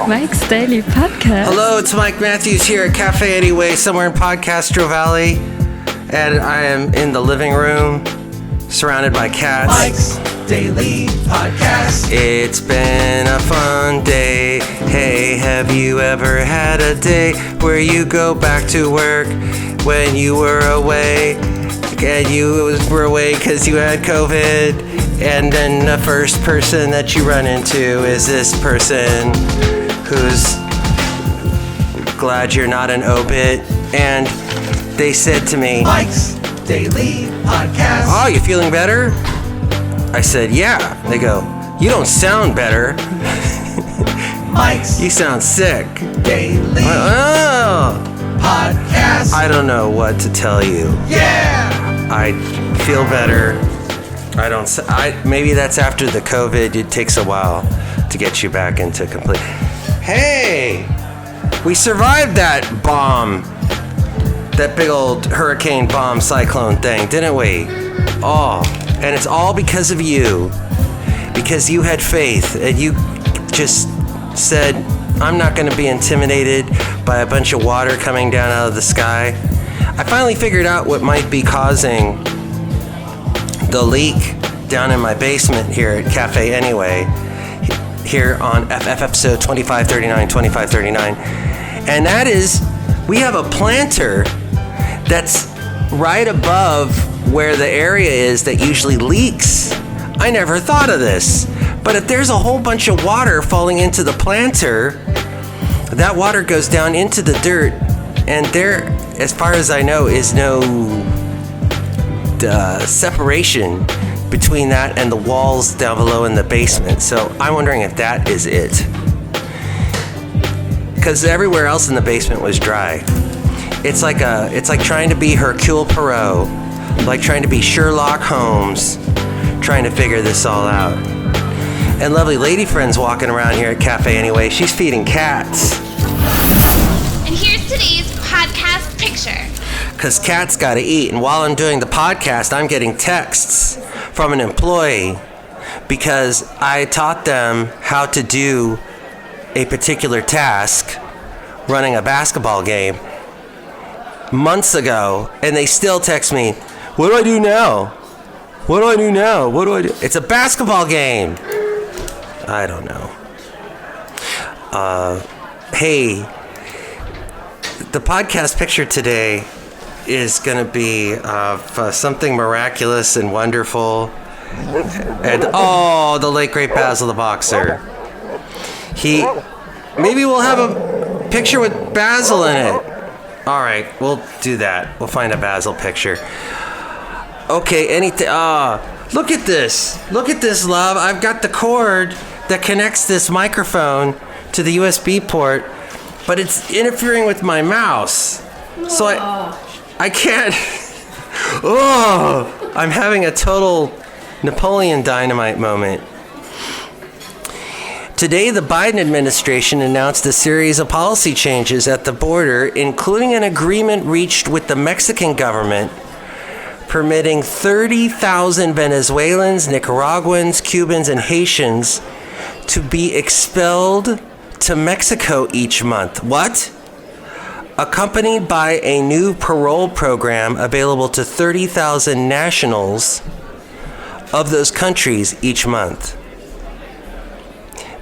Mike's Daily Podcast. Hello, it's Mike Matthews here at Cafe Anyway, somewhere in Podcastro Valley. And I am in the living room, surrounded by cats. Mike's Daily Podcast. It's been a fun day. Hey, have you ever had a day where you go back to work when you were away? And you were away because you had COVID. And then the first person that you run into is this person who's glad you're not an obit. And they said to me, Mike's Daily Podcast. "Oh, you feeling better?" I said, "Yeah." They go, "You don't sound better." Mike's "You sound sick." Daily Podcast. I don't know what to tell you. Yeah. I feel better. Maybe that's after the COVID. It takes a while to get you back into complete. Hey, we survived that bomb, that big old hurricane bomb cyclone thing, didn't we? Oh, and it's all because of you, because you had faith and you just said, "I'm not going to be intimidated by a bunch of water coming down out of the sky." I finally figured out what might be causing the leak down in my basement here at Cafe Anyway, here on FF episode 2539. And that is, we have a planter that's right above where the area is that usually leaks. I never thought of this, but if there's a whole bunch of water falling into the planter, that water goes down into the dirt, and there, as far as I know, is no separation between that and the walls down below in the basement. So I'm wondering if that is it, because everywhere else in the basement was dry. It's like trying to be Hercule Poirot, like trying to be Sherlock Holmes, trying to figure this all out. And lovely lady friend's walking around here at Cafe Anyway. She's feeding cats. And here's today's podcast picture. Because cats gotta eat. And while I'm doing the podcast, I'm getting texts from an employee because I taught them how to do a particular task, running a basketball game, months ago, and they still text me, "What do I do now? What do I do now? What do I do?" It's a basketball game. I don't know. Hey, the podcast picture today is going to be of something miraculous and wonderful. And the late great Basil the Boxer. Maybe we'll have a picture with Basil in it. All right, we'll do that. We'll find a Basil picture. Okay, anything. Look at this. Look at this, love. I've got the cord that connects this microphone to the USB port, but it's interfering with my mouse. So I can't. I'm having a total Napoleon Dynamite moment. Today, the Biden administration announced a series of policy changes at the border, including an agreement reached with the Mexican government permitting 30,000 Venezuelans, Nicaraguans, Cubans, and Haitians to be expelled to Mexico each month. What? Accompanied by a new parole program available to 30,000 nationals of those countries each month.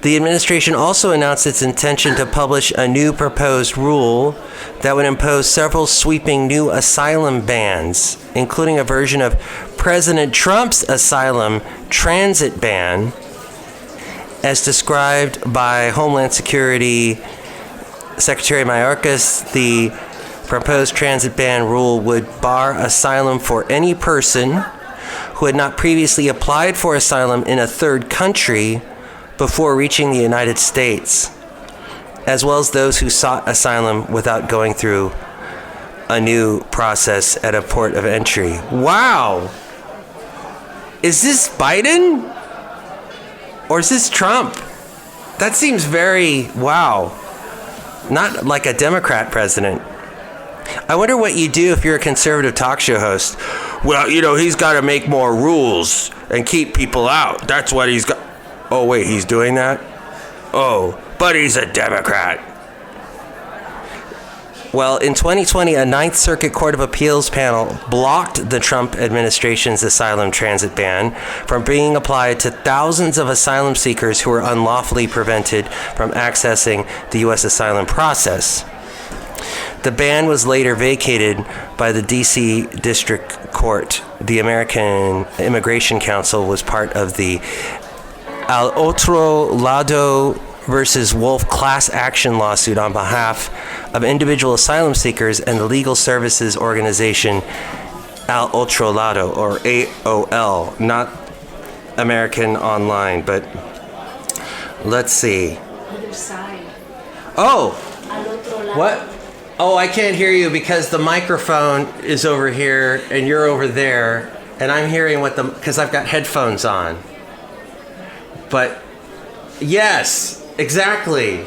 The administration also announced its intention to publish a new proposed rule that would impose several sweeping new asylum bans, including a version of President Trump's asylum transit ban, as described by Homeland Security Secretary Mayorkas. The proposed transit ban rule would bar asylum for any person who had not previously applied for asylum in a third country before reaching the United States, as well as those who sought asylum without going through a new process at a port of entry. Wow! Is this Biden? Or is this Trump? That seems very, wow. Not like a Democrat president. I wonder what you do if you're a conservative talk show host. Well, he's got to make more rules and keep people out. That's what he's got. Oh, wait, he's doing that? Oh, but he's a Democrat. Well, in 2020, a Ninth Circuit Court of Appeals panel blocked the Trump administration's asylum transit ban from being applied to thousands of asylum seekers who were unlawfully prevented from accessing the U.S. asylum process. The ban was later vacated by the D.C. District Court. The American Immigration Council was part of the Al Otro Lado versus Wolf class action lawsuit on behalf of individual asylum seekers and the legal services organization Al Otro Lado, or AOL, not American Online, but let's see. Other side. Oh, Al otro lado. what? Oh, I can't hear you because the microphone is over here and you're over there, and I'm hearing because I've got headphones on. But yes, exactly.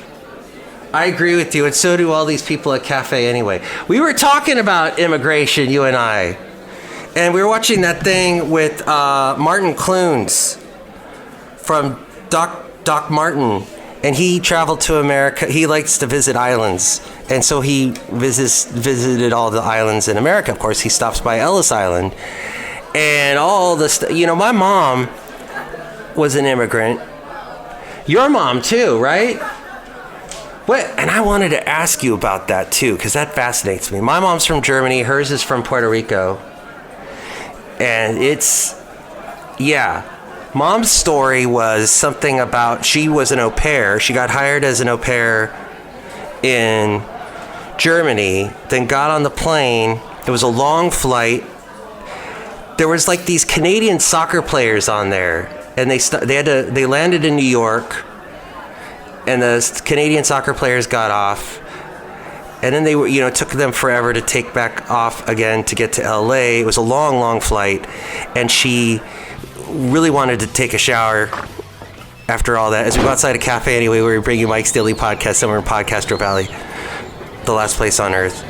I agree with you, and so do all these people at Cafe Anyway. We were talking about immigration, you and I, and we were watching that thing with Martin Clunes from Doc Martin, and he traveled to America. He likes to visit islands, and so he visited all the islands in America. Of course, he stops by Ellis Island, and all this. My mom was an immigrant. Your mom too, right? What? And I wanted to ask you about that too, because that fascinates me. My mom's from Germany. Hers is from Puerto Rico. And Mom's story was something about, she was an au pair. She got hired as an au pair in Germany, then got on the plane. It was a long flight. There was like these Canadian soccer players on there, and they landed in New York. And the Canadian soccer players got off, and then they were, took them forever to take back off again to get to LA. It was a long, long flight, and she really wanted to take a shower after all that. As we go outside a Cafe Anyway, we were bringing Mike's Daily Podcast somewhere in Podcastro Valley, the last place on earth.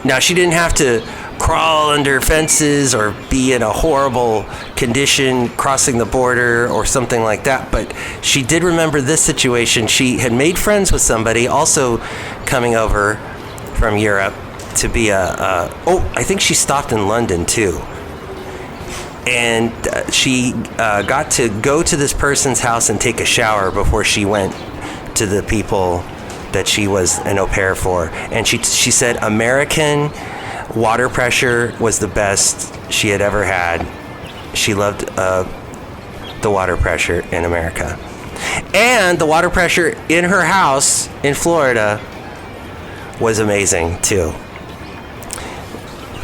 Now, she didn't have to crawl under fences or be in a horrible condition crossing the border or something like that, but she did remember this situation. She had made friends with somebody also coming over from Europe to be I think she stopped in London too, and she got to go to this person's house and take a shower before she went to the people that she was an au pair for. And she said American water pressure was the best she had ever had. She loved the water pressure in America. And the water pressure in her house in Florida was amazing too.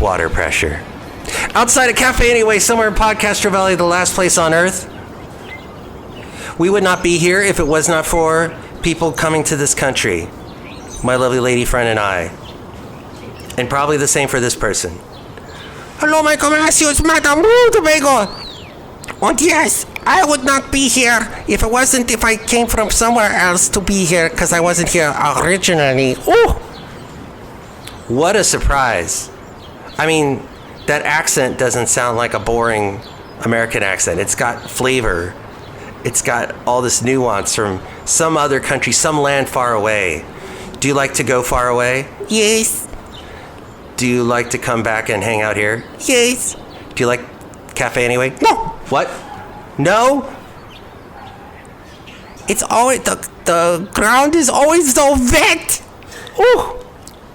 Water pressure. Outside a Cafe Anyway, somewhere in Podcastro Valley, the last place on earth. We would not be here if it was not for people coming to this country. My lovely lady friend and I. And probably the same for this person. Hello, my comercios, Madame Rootabega. And yes, I would not be here if I came from somewhere else to be here, because I wasn't here originally. Oh, what a surprise. I mean, that accent doesn't sound like a boring American accent. It's got flavor. It's got all this nuance from some other country, some land far away. Do you like to go far away? Yes. Do you like to come back and hang out here? Yes. Do you like Cafe Anyway? No. What? No? It's always, the ground is always so wet. Ooh.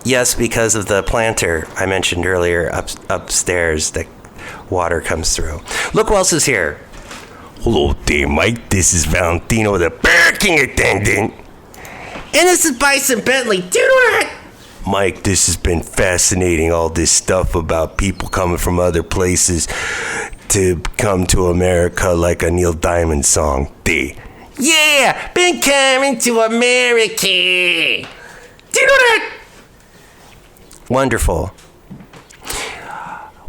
Yes, because of the planter I mentioned earlier upstairs, that water comes through. Look who else is here. Hello there, Mike. This is Valentino, the parking attendant. And this is Bison Bentley. Do it! Mike, this has been fascinating, all this stuff about people coming from other places to come to America, like a Neil Diamond song. Yeah, been coming to America. Do that! Wonderful.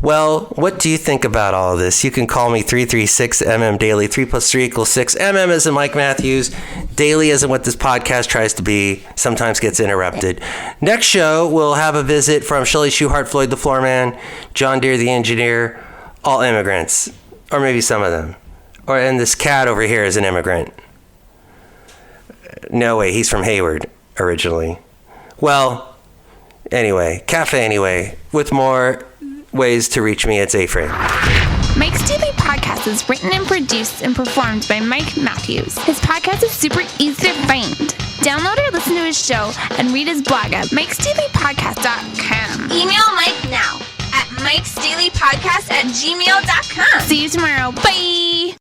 Well, what do you think about all of this? You can call me 336MM Daily. 3 plus 3 equals 6. MM as in Mike Matthews. Daily as in what this podcast tries to be. Sometimes gets interrupted. Next show, we'll have a visit from Chely Shoehart, Floyd the Floorman, John Deere the engineer, all immigrants. Or maybe some of them. And this cat over here is an immigrant. No way, he's from Hayward originally. Well, anyway, cafe anyway. With more ways to reach me, it's A-Frame. Mike's Daily Podcast is written and produced and performed by Mike Matthews. His podcast is super easy to find. Download or listen to his show and read his blog at mikesdailypodcast.com. Email Mike now at mikesdailypodcast@gmail.com. See you tomorrow. Bye!